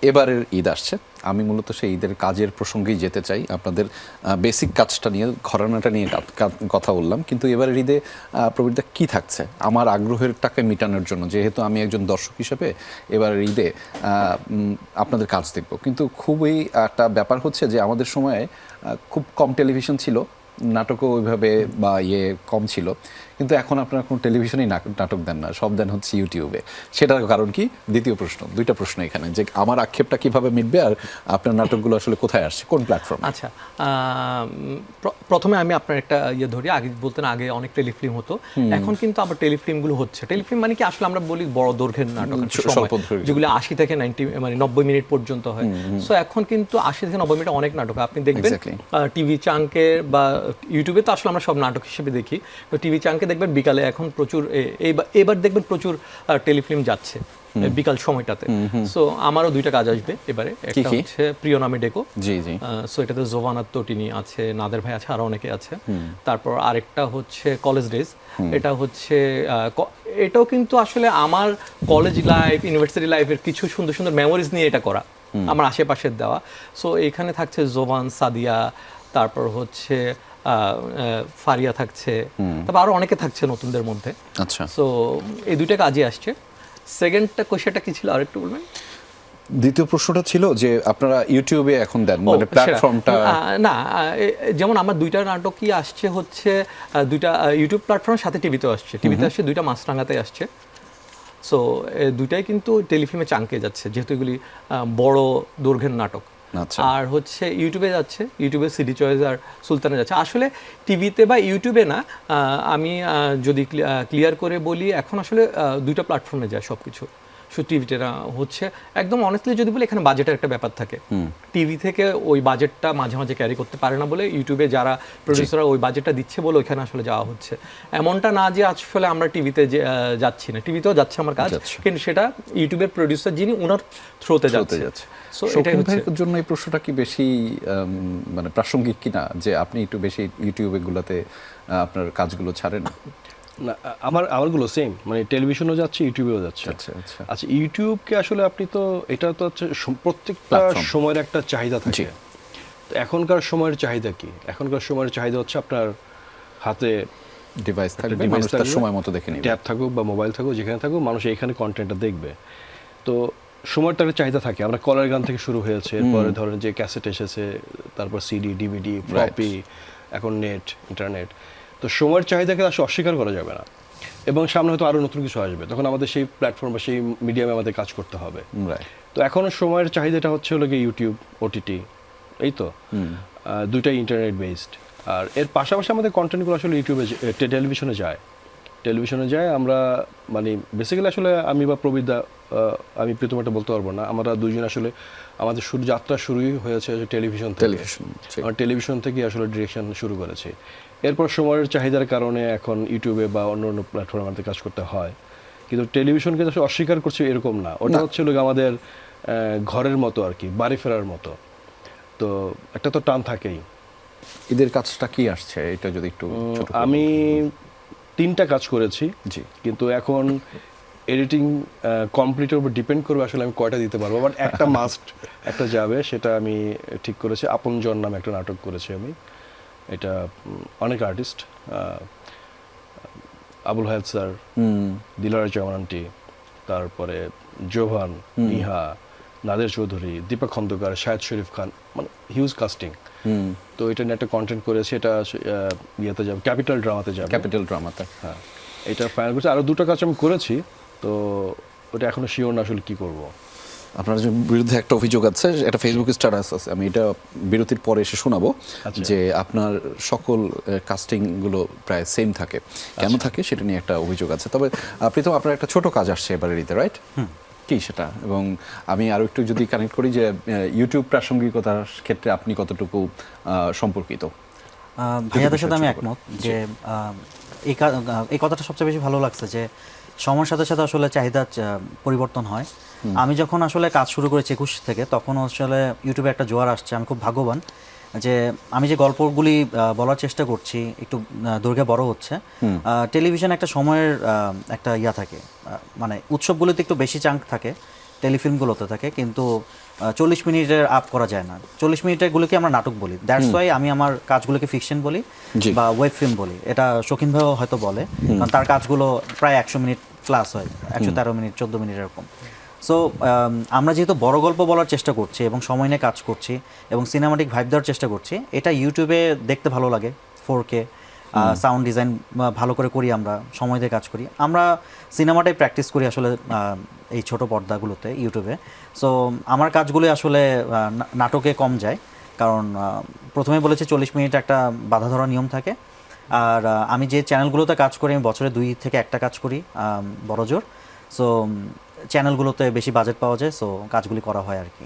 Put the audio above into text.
এবারের ঈদ আসছে, আমি মূলত সেই ঈদের কাজের প্রসঙ্গেই যেতে চাই। আপনাদের বেসিক কাজটা নিয়ে, ঘরানাটা নিয়ে কথা বললাম, কিন্তু এবারের ঈদে প্রবৃত্তি কী থাকছে আমার আগ্রহের টাকা মেটানোর জন্য, যেহেতু আমি একজন দর্শক হিসেবে এবারের ঈদে আপনাদের কাজ দেখব। কিন্তু খুবই একটা ব্যাপার হচ্ছে যে আমাদের সময়ে খুব কম টেলিভিশন ছিল, নাটকও ওইভাবে বা কম ছিল, কিন্তু এখন আপনারা কোনো টেলিভিশনেই নাটক দেন না, সব দেন হচ্ছে ইউটিউবে। সেটার কারণ কি? দ্বিতীয় প্রশ্ন, দুইটা প্রশ্ন এখানে, যে আমার আক্ষেপটা কিভাবে মিটবে আর আপনার নাটকগুলো আসলে কোথায় আসছে, কোন প্ল্যাটফর্ম? আচ্ছা, প্রথমে আমি আপনার একটা ধরি, আগে বলতেন আগে অনেক টেলিফিল্ম হতো, এখন কিন্তু আবার টেলিফিল্মগুলো হচ্ছে। টেলিফিল্ম মানে কি, আসলে আমরা বলি বড় দৈর্ঘ্যের নাটক, যেগুলো 80 থেকে 90 মিনিট পর্যন্ত হয়। সো এখন কিন্তু 80 থেকে 90 মিনিট অনেক নাটক আপনি দেখবেন টিভি চাঙ্কে বা ইউটিউবে। তো আসলে আমরা সব নাটক হিসেবে দেখি, তো টিভি চাঙ্কে দেখবেন বিকালে এখন প্রচুর, এবার দেখবেন প্রচুর টেলিফিল্ম যাচ্ছে বিকাল সময়টাতে। সো আমারও দুইটা কাজ আসবে এবারে, একটা হচ্ছে প্রিয় নামে ডেকো। জি জি। সো এটাতে জোভানা তটিনী আছে, নাদের ভাই আছে, আরো অনেকে আছে। তারপর আরেকটা হচ্ছে কলেজ ডেজ। এটা হচ্ছে এটাও কিন্তু আসলে আমার কলেজ লাইফ, ইউনিভার্সিটি লাইফের কিছু সুন্দর সুন্দর মেমোরিজ নিয়ে এটা করা, আমার আশেপাশের দেওয়া। সো এখানে থাকছে জোভান, সাদিয়া, তারপর হচ্ছে ফারিয়া থাকছে, তারপর আরো অনেকে থাকছে নতুনদের মধ্যে। আচ্ছা, সো এই দুইটা কাজই আসছে। সেকেন্ডটা কোয়েশ্চেনটা কি ছিল আরেকটু বলবেন? দ্বিতীয় প্রশ্নটা ছিল যে আপনারা ইউটিউবে এখন দেন, মানে প্ল্যাটফর্মটা? না, যেমন আমার দুইটা নাটকই আসছে হচ্ছে দুইটা ইউটিউব প্ল্যাটফর্মের সাথে টিভিতেও আসছে। টিভিতে আসছে দুইটা, মাছরাঙাতে আসছে। সো দুইটাই কিন্তু টেলিফিল্মে চাঙ্কে যাচ্ছে, যেহেতু এগুলি বড় দৈর্ঘ্যের নাটক। আর হচ্ছে ইউটিউবে যাচ্ছে, ইউটিউবে সিডি চয়েস আর সুলতানে যাচ্ছে। আসলে টিভিতে বা ইউটিউবে না, আমি যদি ক্লিয়ার করে বলি, এখন আসলে দুইটা প্ল্যাটফর্মে যায় সব কিছু। টিভিতে না হচ্ছে, একদম অনেস্টলি যদি বলি, এখানে বাজেটের একটা ব্যাপার থাকে। টিভি থেকে ওই বাজেটটা মাঝে মাঝে ক্যারি করতে পারে না বলে ইউটিউবে যারা প্রডিউসাররা ওই বাজেটটা দিচ্ছে বলে ওইখানে আসলে যাওয়া হচ্ছে। এমনটা না যে আসলে আমরা টিভিতে যাচ্ছি না, টিভিতেও যাচ্ছে আমার কাজ, কিন্তু সেটা ইউটিউবের প্রডিউসার যিনি, ওনার থ্রোতে যাচ্ছে। সো এটাই হচ্ছে জন্য এই প্রশ্নটা কি বেশি মানে প্রাসঙ্গিক কিনা, যে আপনি একটু বেশি ইউটিউবে গুলাতে আপনার কাজগুলো ছাড়েন? না, আমারগুলো সেম, মানে টেলিভিশনও যাচ্ছে, ইউটিউবেও যাচ্ছে। আচ্ছা আচ্ছা। আচ্ছা, ইউটিউবকে আসলে আপনি তো, এটা তো হচ্ছে প্রত্যেকটা সময়ের একটা চাহিদা থাকে। তো এখনকার সময়ের চাহিদা কি? এখনকার সময়ের চাহিদা হচ্ছে আপনার হাতে ডিভাইস থাকবে, মানুষ তার সময় মতো দেখে নেবে, ট্যাব থাকুক বা মোবাইল থাকুক, যেখানে থাকুক মানুষ এইখানে কন্টেন্টটা দেখবে। তো সময়টা একটা চাহিদা থাকে। আমরা কলার গান থেকে শুরু হয়েছে, এরপরে ধরেন যে ক্যাসেট এসেছে, তারপর সিডি, ডিভিডি, ফ্লপি, এখন নেট, ইন্টারনেট। তো সময়ের চাহিদাকে আসলে অস্বীকার করা যাবে না, এবং সামনে হয়তো আরও নতুন কিছু আসবে, তখন আমাদের সেই প্ল্যাটফর্ম বা সেই মিডিয়ামে আমাদের কাজ করতে হবে। তো এখন সময়ের চাহিদাটা হচ্ছে হলো গিয়ে ইউটিউব, ওটিটি, এই তো দুইটাই ইন্টারনেট বেসড। আর এর পাশাপাশি আমাদের কন্টেন্টগুলো আসলে ইউটিউবে, টেলিভিশনে যায়। আমরা মানে বেসিক্যালি আসলে আমি বা প্রবীরদা, আমি প্রথমটা বলতে পারবো না, আমরা দুইজন আসলে আমাদের যাত্রা শুরুই হয়েছে টেলিভিশন থেকে। আমরা টেলিভিশন থেকে আসলে ডিরেকশন শুরু করেছি। এরপর সময়ের চাহিদার কারণে এখন ইউটিউবে বা অন্য অন্য প্ল্যাটফর্মে আমাদের কাজ করতে হয়, কিন্তু টেলিভিশনকে আসলে অস্বীকার করছি এরকম না। ওটা হচ্ছে আমাদের ঘরের মতো আর কি, বাড়ি ফেরার মতো। তো একটা তো টান থাকেই। ঈদের কাজটা কি আসছে, এটা যদি একটু? আমি 3টা কাজ করেছি, জি, কিন্তু এখন এডিটিং কমপ্লিটের উপর ডিপেন্ড করবে আসলে আমি কয়টা দিতে পারবো। বাট একটা মাস্ট একটা যাবে, সেটা আমি ঠিক করেছি। আপনজন নামে একটা নাটক করেছি আমি। এটা অনেক আর্টিস্ট, আবুল হায়াত স্যার, দিলারা জামান আন্টি, তারপরে জোভান, নিহা, নাদের চৌধুরী, দীপক খন্দকার, শাহেদ শরীফ খান, মানে হিউজ কাস্টিং। তো এটা নিয়ে একটা কন্টেন্ট করেছি, এটা ইয়েতে যাবে, ক্যাপিটাল ড্রামাতে যাবে। ক্যাপিটাল ড্রামাতে, হ্যাঁ, এটা ফাইনাল করেছি। আরও 2টা কাজ আমি করেছি, তো ওটা এখনো শিওর না আসলে কী করবো। আপনার বিরুদ্ধে একটা অভিযোগ আছে, এটা ফেসবুক স্ট্যাটাস আছে, আমি এটা বিরতির পরে এসে শোনাবো, যে আপনার সকল কাস্টিংগুলো প্রায় সেম থাকে। কেন থাকে সেটা নিয়ে একটা অভিযোগ আছে। তবে প্রীতম, আপনার একটা ছোট কাজ আসছে এবারের ঈদে, রাইট? কি সেটা? এবং আমি আরও একটু যদি কানেক্ট করি, যে ইউটিউব প্রাসঙ্গিকতার ক্ষেত্রে আপনি কতটুকু সম্পর্কিত? ভাইয়াদের সাথে আমি একমত যে এই কথাটা সবচেয়ে বেশি ভালো লাগছে, যে সময়ের সাথে সাথে আসলে চাহিদা পরিবর্তন হয়। আমি যখন আসলে কাজ শুরু করেছি 21 থেকে, তখন আসলে ইউটিউবে একটা জোয়ার আসছে। আমি খুব ভাগ্যবান যে আমি যে গল্পগুলি বলার চেষ্টা করছি একটু দৈর্ঘ্যে বড় হচ্ছে। টেলিভিশন একটা সময়ের একটা থাকে, মানে উৎসবগুলোতে একটু বেশি চাঙ্ক থাকে, টেলিফিল্মগুলোতে থাকে, কিন্তু 40 মিনিটের আপ করা যায় না। 40 মিনিটের গুলোকে আমরা নাটক বলি, দ্যাটস ওয়াই আমি আমার কাজগুলোকে ফিকশন বলি জি। বা ওয়েব ফিল্ম বলি। এটা শৌখিন ভাইও হয়তো বলে, কারণ তার কাজগুলো প্রায় 100 মিনিট প্লাস হয়, 113 মিনিট 14 মিনিট এরকম। সো আমরা যেহেতু বড় গল্প বলার চেষ্টা করছি এবং সময় নিয়ে কাজ করছি এবং সিনেমাটিক ভাইব দেওয়ার চেষ্টা করছি, এটা ইউটিউবে দেখতে ভালো লাগে, 4K সাউন্ড ডিজাইন ভালো করে করি, আমরা সময় দিয়ে কাজ করি। আমরা সিনেমাটাই প্র্যাকটিস করি আসলে এই ছোট পর্দাগুলোতে ইউটিউবে। সো আমার কাজগুলো আসলে নাটকে কম যায়, কারণ প্রথমে বলেছি 40 মিনিট একটা বাধা ধরা নিয়ম থাকে। আর আমি যে চ্যানেলগুলোতে কাজ করি, আমি বছরে 2 থেকে 1টা কাজ করি বড় জোর। সো চ্যানেলগুলোতে বেশি বাজেট পাওয়া যায়, সো কাজগুলি করা হয় আর কি।